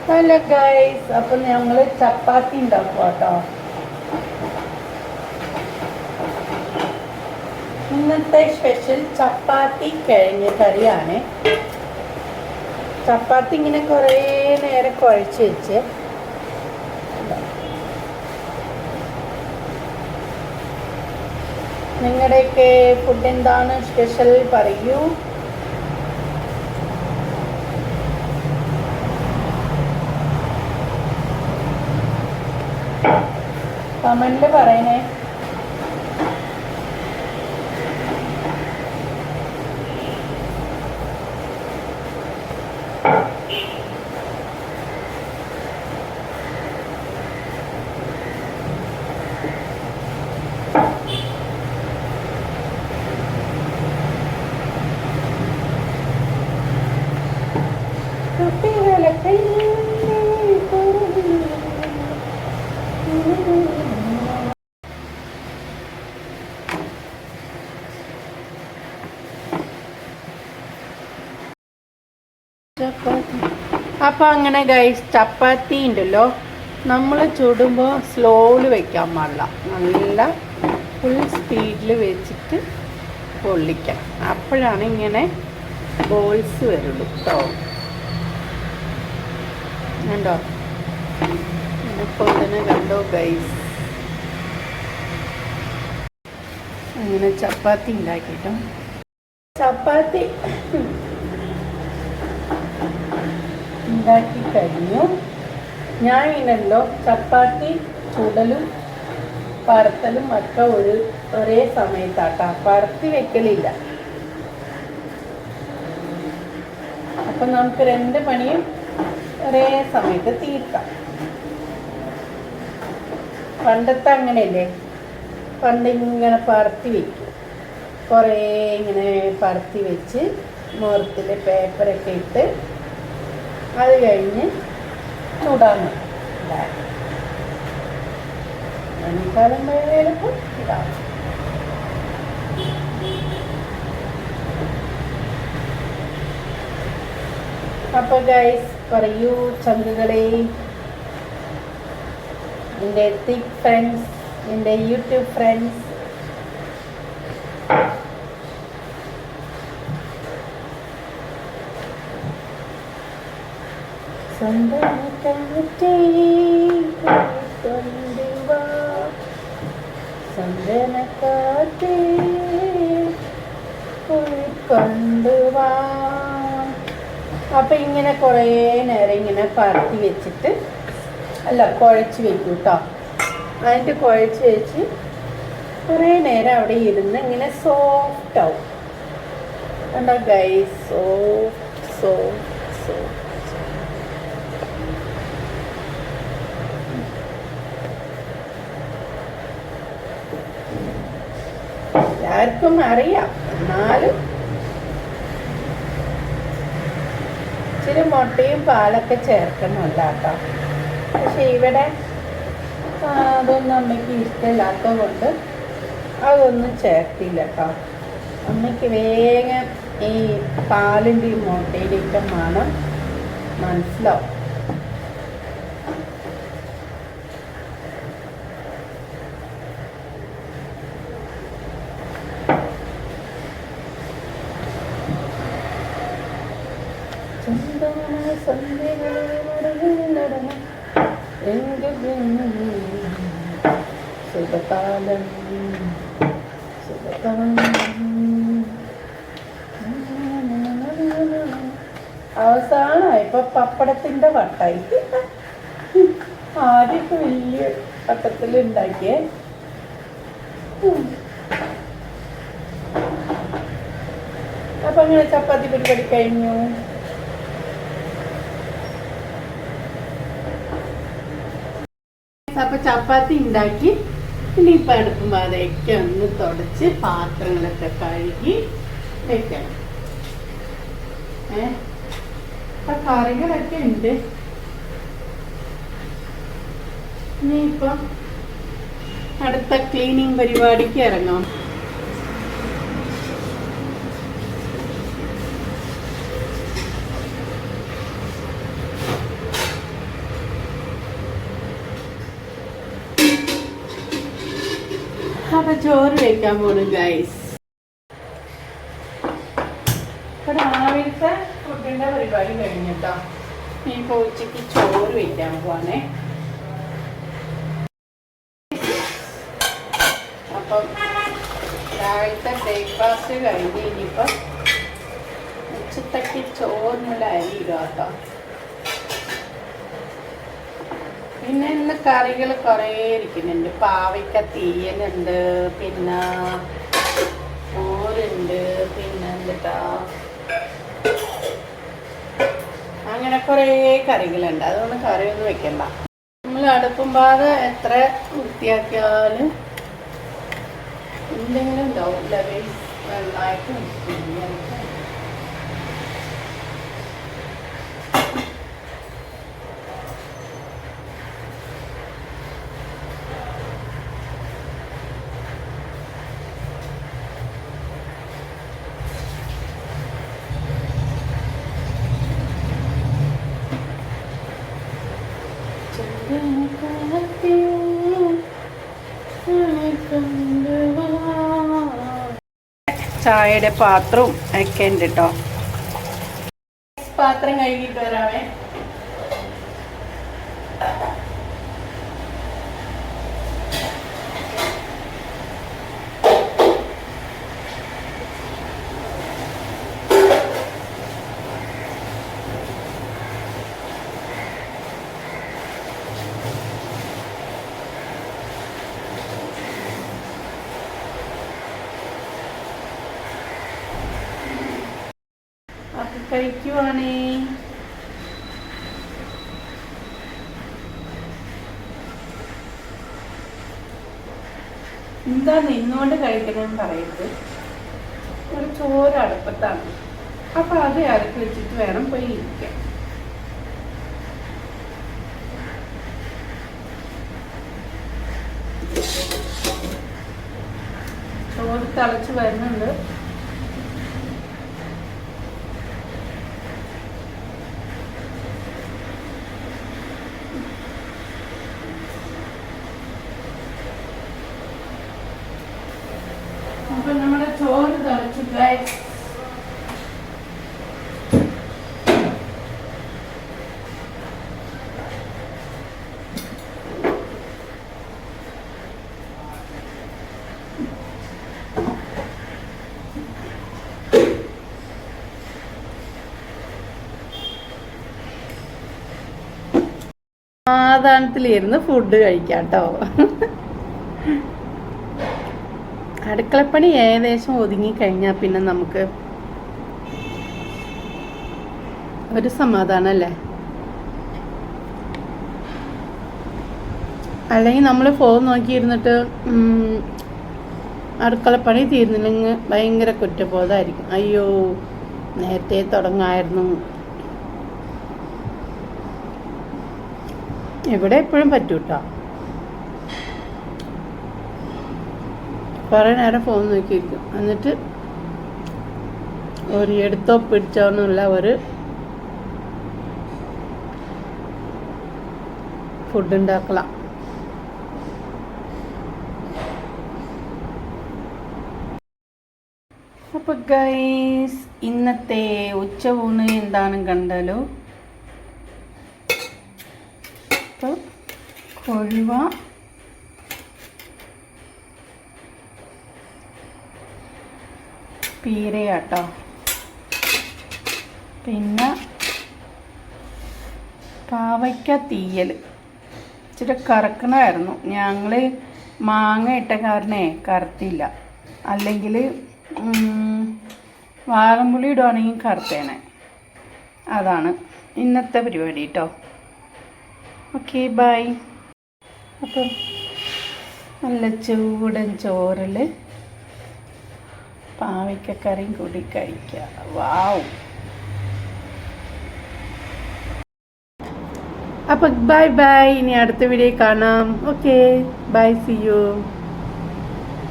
Hello guys, അപ്പം ഞങ്ങൾ ചപ്പാത്തി ഉണ്ടാക്കും കേട്ടോ. ഇന്നത്തെ സ്പെഷ്യൽ ചപ്പാത്തി കിഴങ്ങ് കറിയാണ്. ചപ്പാത്തി ഇങ്ങനെ കുറേ നേരം കുഴച്ച് വെച്ച് നിങ്ങളുടെയൊക്കെ ഫുഡ് എന്താണ് സ്പെഷ്യൽ പറയൂ. കമൻറ്റ് പറയണേ. അപ്പം അങ്ങനെ ഗൈസ്, ചപ്പാത്തി ഉണ്ടല്ലോ നമ്മൾ ചുടുമ്പോൾ സ്ലോയിൽ വെക്കാൻ പാടില്ല, നല്ല ഫുൾ സ്പീഡിൽ വെച്ചിട്ട് പൊള്ളിക്കണം. അപ്പോഴാണ് ഇങ്ങനെ ബോൾസ് വരുള്ളൂ കേട്ടോ. കണ്ടോ, ഇപ്പോൾ തന്നെ കണ്ടോ ഗൈസ്. അങ്ങനെ ചപ്പാത്തി ഉണ്ടാക്കിട്ടോ. ചപ്പാത്തി ഉണ്ടാക്കി കഴിഞ്ഞു. ഞാൻ ഇങ്ങനല്ലോ ചപ്പാത്തി ചുടലും പരത്തലും ഒക്കെ ഒരേ സമയത്താട്ടാ, പരത്തി വെക്കലില്ല. അപ്പം നമുക്ക് രണ്ട് പണിയും ഒരേ സമയത്ത് തീർക്കാം. പണ്ടത്തെ അങ്ങനെയല്ലേ, പണ്ട് ഇങ്ങനെ പരത്തി വെക്കും, കുറേ ഇങ്ങനെ പരത്തി വെച്ച് മുഖത്തിൽ പേപ്പറൊക്കെ ഇട്ട് അത് കഴിഞ്ഞ് ചൂടാൻ വേനൽക്കാലം വേലപ്പം ഇടാം. അപ്പോൾ ഗൈസ് പറയൂ ചങ്കുകളെ, എൻ്റെ തിക് ഫ്രണ്ട്സ്, എൻ്റെ യൂട്യൂബ് ഫ്രണ്ട്സ്, സന്തനക്കാറ്റേ കൊണ്ടുവാ, സന്തനക്കാറ്റേ കൊണ്ടുവാ. അപ്പം ഇങ്ങനെ കുറേ നേരം ഇങ്ങനെ പരത്തി വെച്ചിട്ട് കുഴച്ച് വെക്കും കേട്ടോ. അതിൻ്റെ കുഴച്ച് വെച്ച് കുറേ നേരം അവിടെ ഇരുന്ന് ഇങ്ങനെ സോഫ്റ്റ് ആവും. എന്താ ഗൈസ്, സോഫ്റ്റ് സോഫ്റ്റ് സോഫ്റ്റ്. എല്ലാവർക്കും അറിയാം, എന്നാലും ഇച്ചിരി മുട്ടയും പാലൊക്കെ ചേർക്കണമല്ല കേട്ടോ. പക്ഷെ ഇവിടെ അതൊന്നും അമ്മയ്ക്ക് ഇഷ്ടമില്ലാത്തത് കൊണ്ട് അതൊന്നും ചേർത്തില്ല കേട്ടോ. അമ്മയ്ക്ക് വേഗം ഈ പാലിൻ്റെയും മുട്ടയുടെയൊക്കെ മണം മനസ്സിലാവും. സുഖകാലം അവസാനം ഇപ്പൊ പപ്പടത്തിന്റെ വട്ടായി. ആദ്യമൊക്കെ വലിയ വട്ടത്തിൽ ഉണ്ടാക്കിയേ. അപ്പൊ അങ്ങനെ ചപ്പാത്തി പരിപാടി കഴിഞ്ഞു. അപ്പൊ ചപ്പാത്തി ഉണ്ടാക്കി ഇനിയിപ്പോൾ അടുപ്പും പാതയൊക്കെ ഒന്ന് തുടച്ച് പാത്രങ്ങളൊക്കെ കഴുകി വെക്കണം. അപ്പൊ കറികളൊക്കെ ഉണ്ട്. ഇനിയിപ്പം അടുത്ത ക്ലീനിങ് പരിപാടിക്ക് ഇറങ്ങാം. അപ്പൊ ചോറ് വെക്കാൻ പോണു ഗൈസ്. ഇപ്പൊ രാവിലത്തെ ഫുഡിന്റെ പരിപാടി കഴിഞ്ഞിട്ടോ. ഇനിയിപ്പോ ഉച്ചക്ക് ചോറ് വെക്കാൻ പോവാണേ. അപ്പം രാവിലത്തെ ബ്രേക്ക്ഫാസ്റ്റ് കഴിഞ്ഞ് ഇനിയിപ്പോ ഉച്ചത്തേക്ക് ചോറിനുള്ള അരി ഇടുക കേട്ടോ. പിന്നെ ഇന്ന് കറികൾ കുറേ ഇരിക്കുന്നുണ്ട്. പാവയ്ക്ക തീയലുണ്ട്, പിന്നെ മോരുണ്ട്, പിന്നെ എന്താ അങ്ങനെ കുറേ കറികളുണ്ട്. അതുകൊണ്ട് കറിയൊന്നും വെക്കണ്ട. നമ്മൾ അടുപ്പും പാത എത്ര വൃത്തിയാക്കിയാലും എന്തെങ്കിലും ഉണ്ടാവും. വെള്ളമായിട്ടും ചായയുടെ പാത്രവും ഒക്കെ ഉണ്ട് കേട്ടോ. പാത്രം കഴുകിയിട്ട് വരാമേ. കഴിക്കുവാണേ. എന്താ നിന്നുകൊണ്ട് കഴിക്കണമെന്ന് പറയരുത്. ഒരു ചോറ് അടുപ്പത്താണ്. അപ്പൊ അത് ഇറക്കി വെച്ചിട്ട് വേണം പോയി ഇരിക്കാൻ. ചോറ് തിളച്ച് വരുന്നുണ്ട്. അപ്പൊ നമ്മുടെ ചോറ് തിളച്ചു ഗൈസ്. സമാധാനത്തിലിരുന്ന് ഫുഡ് കഴിക്കാം കേട്ടോ. അടുക്കളപ്പണി ഏകദേശം ഒതുങ്ങിക്കഴിഞ്ഞാൽ പിന്നെ നമുക്ക് ഒരു സമാധാനമല്ലേ. അല്ലെങ്കിൽ നമ്മൾ ഫോൺ നോക്കിയിരുന്നിട്ട് അടുക്കളപ്പണി തീർന്നില്ലെങ്കിൽ ഭയങ്കര കുറ്റബോധമായിരിക്കും. അയ്യോ നേരത്തെ തുടങ്ങായിരുന്നു. ഇവിടെ എപ്പോഴും പറ്റൂട്ടോ. കുറേ നേരം ഫോൺ നോക്കിയിരിക്കും. എന്നിട്ട് ഒരു എടുത്തോ പിടിച്ചോ എന്നുള്ള ഒരു ഫുഡ് ഉണ്ടാക്കണം. അപ്പോൾ ഗൈസ് ഇന്നത്തെ ഉച്ചയൂണ് എന്താണ് കണ്ടാലോ. അപ്പോൾ കൊഴുവ, പീരയാട്ടോ, പിന്നെ പാവയ്ക്ക തീയൽ. ഇച്ചിരി കറക്കണമായിരുന്നു. ഞങ്ങൾ മാങ്ങ ഇട്ട കാരണേ കറുത്തില്ല. അല്ലെങ്കിൽ വാളംപുളി ഇടുവാണെങ്കിൽ കറുത്തേനെ. അതാണ് ഇന്നത്തെ പരിപാടി കേട്ടോ. Okay bye. അപ്പം നല്ല ചൂടൻ ചോറിൽ പാവയ്ക്കക്കറിയും കൂടി കഴിക്കുക. വാവ്. അപ്പം ബൈ ബൈ. ഇനി അടുത്ത വീഡിയോ കാണാം. Okay bye, see U.